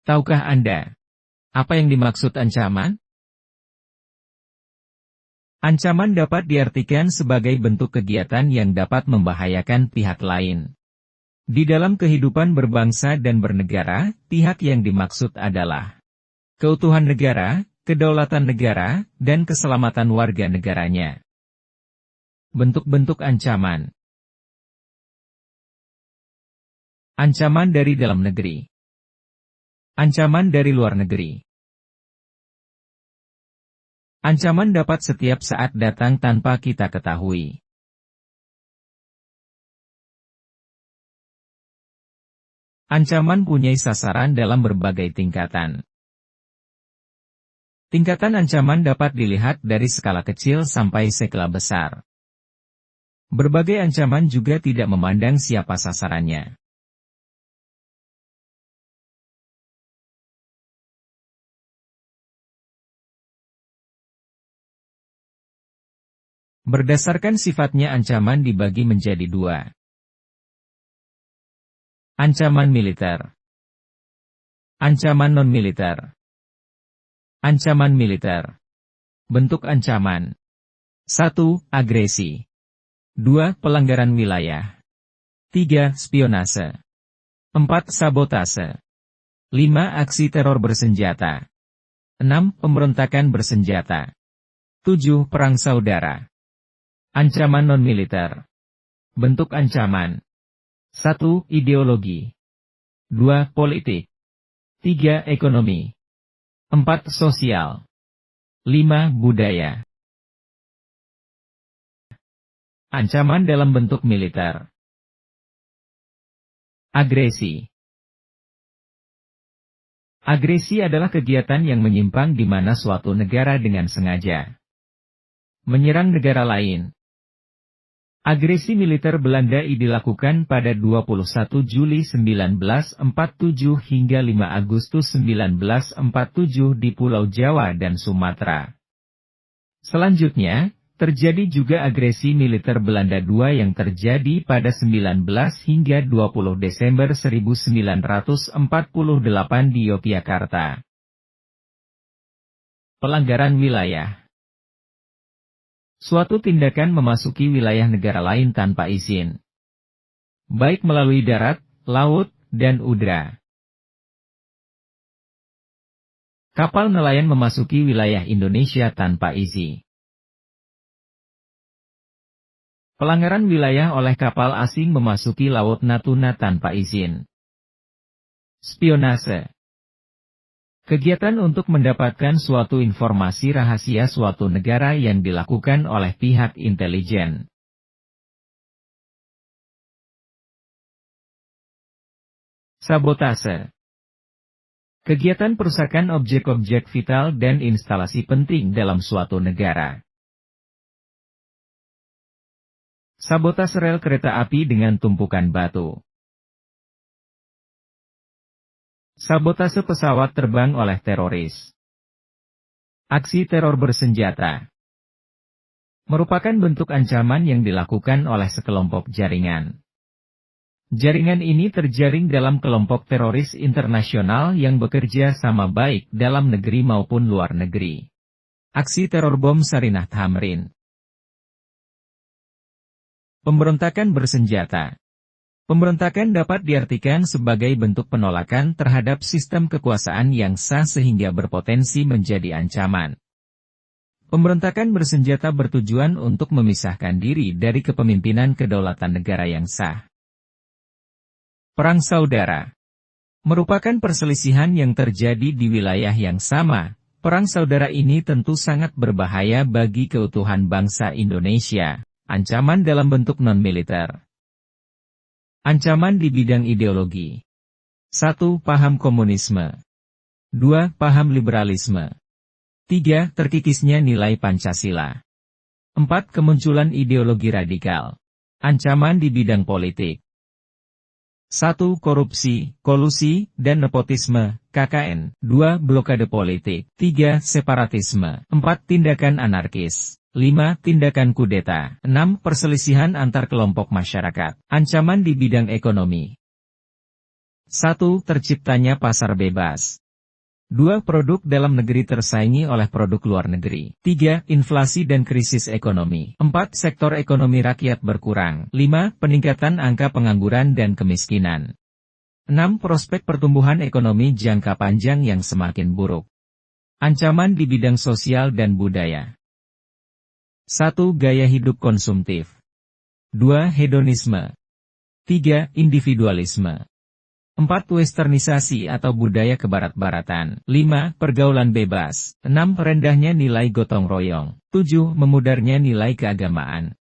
Tahukah Anda apa yang dimaksud ancaman? Ancaman dapat diartikan sebagai bentuk kegiatan yang dapat membahayakan pihak lain. Di dalam kehidupan berbangsa dan bernegara, pihak yang dimaksud adalah keutuhan negara, kedaulatan negara, dan keselamatan warga negaranya. Bentuk-bentuk ancaman. Ancaman dari dalam negeri. Ancaman dari luar negeri. Ancaman dapat setiap saat datang tanpa kita ketahui. Ancaman punya sasaran dalam berbagai tingkatan. Tingkatan ancaman dapat dilihat dari skala kecil sampai skala besar. Berbagai ancaman juga tidak memandang siapa sasarannya. Berdasarkan sifatnya ancaman dibagi menjadi dua. Ancaman militer. Ancaman non-militer. Ancaman militer. Bentuk ancaman. 1. Agresi. 2. Pelanggaran wilayah. 3. Spionase. 4. Sabotase. 5. Aksi teror bersenjata. 6. Pemberontakan bersenjata. 7. Perang saudara. Ancaman non-militer. Bentuk ancaman. 1. Ideologi. 2. Politik. 3. Ekonomi. 4. Sosial. 5. Budaya. Ancaman dalam bentuk militer. Agresi. Agresi adalah kegiatan yang menyimpang di mana suatu negara dengan sengaja menyerang negara lain. Agresi militer Belanda dilakukan pada 21 Juli 1947 hingga 5 Agustus 1947 di Pulau Jawa dan Sumatera. Selanjutnya, terjadi juga agresi militer Belanda II yang terjadi pada 19 hingga 20 Desember 1948 di Yogyakarta. Pelanggaran wilayah. Suatu tindakan memasuki wilayah negara lain tanpa izin, baik melalui darat, laut, dan udara. Kapal nelayan memasuki wilayah Indonesia tanpa izin. Pelanggaran wilayah oleh kapal asing memasuki Laut Natuna tanpa izin. Spionase. Kegiatan untuk mendapatkan suatu informasi rahasia suatu negara yang dilakukan oleh pihak intelijen. Sabotase. Kegiatan perusakan objek-objek vital dan instalasi penting dalam suatu negara. Sabotase rel kereta api dengan tumpukan batu. Sabotase pesawat terbang oleh teroris. Aksi teror bersenjata. Merupakan bentuk ancaman yang dilakukan oleh sekelompok jaringan. Jaringan ini terjaring dalam kelompok teroris internasional yang bekerja sama baik dalam negeri maupun luar negeri. Aksi teror bom Sarinah Tamrin. Pemberontakan bersenjata. Pemberontakan dapat diartikan sebagai bentuk penolakan terhadap sistem kekuasaan yang sah sehingga berpotensi menjadi ancaman. Pemberontakan bersenjata bertujuan untuk memisahkan diri dari kepemimpinan kedaulatan negara yang sah. Perang saudara. Merupakan perselisihan yang terjadi di wilayah yang sama. Perang saudara ini tentu sangat berbahaya bagi keutuhan bangsa Indonesia. Ancaman dalam bentuk non-militer. Ancaman di bidang ideologi. 1. Paham komunisme. 2. Paham liberalisme. 3. Terkikisnya nilai Pancasila. 4. Kemunculan ideologi radikal. Ancaman di bidang politik. 1. Korupsi, kolusi, dan nepotisme, KKN. 2. Blokade politik. 3. Separatisme. 4. Tindakan anarkis. 5. Tindakan kudeta. 6. Perselisihan antar kelompok masyarakat. Ancaman di bidang ekonomi. 1. Terciptanya pasar bebas. 2. Produk dalam negeri tersaingi oleh produk luar negeri. 3. Inflasi dan krisis ekonomi. 4. Sektor ekonomi rakyat berkurang. 5. Peningkatan angka pengangguran dan kemiskinan. 6. Prospek pertumbuhan ekonomi jangka panjang yang semakin buruk. Ancaman di bidang sosial dan budaya. 1. Gaya hidup konsumtif. 2. Hedonisme. 3. Individualisme. 4. Westernisasi atau budaya kebarat-baratan. 5. Pergaulan bebas. 6. Rendahnya nilai gotong royong. 7. Memudarnya nilai keagamaan.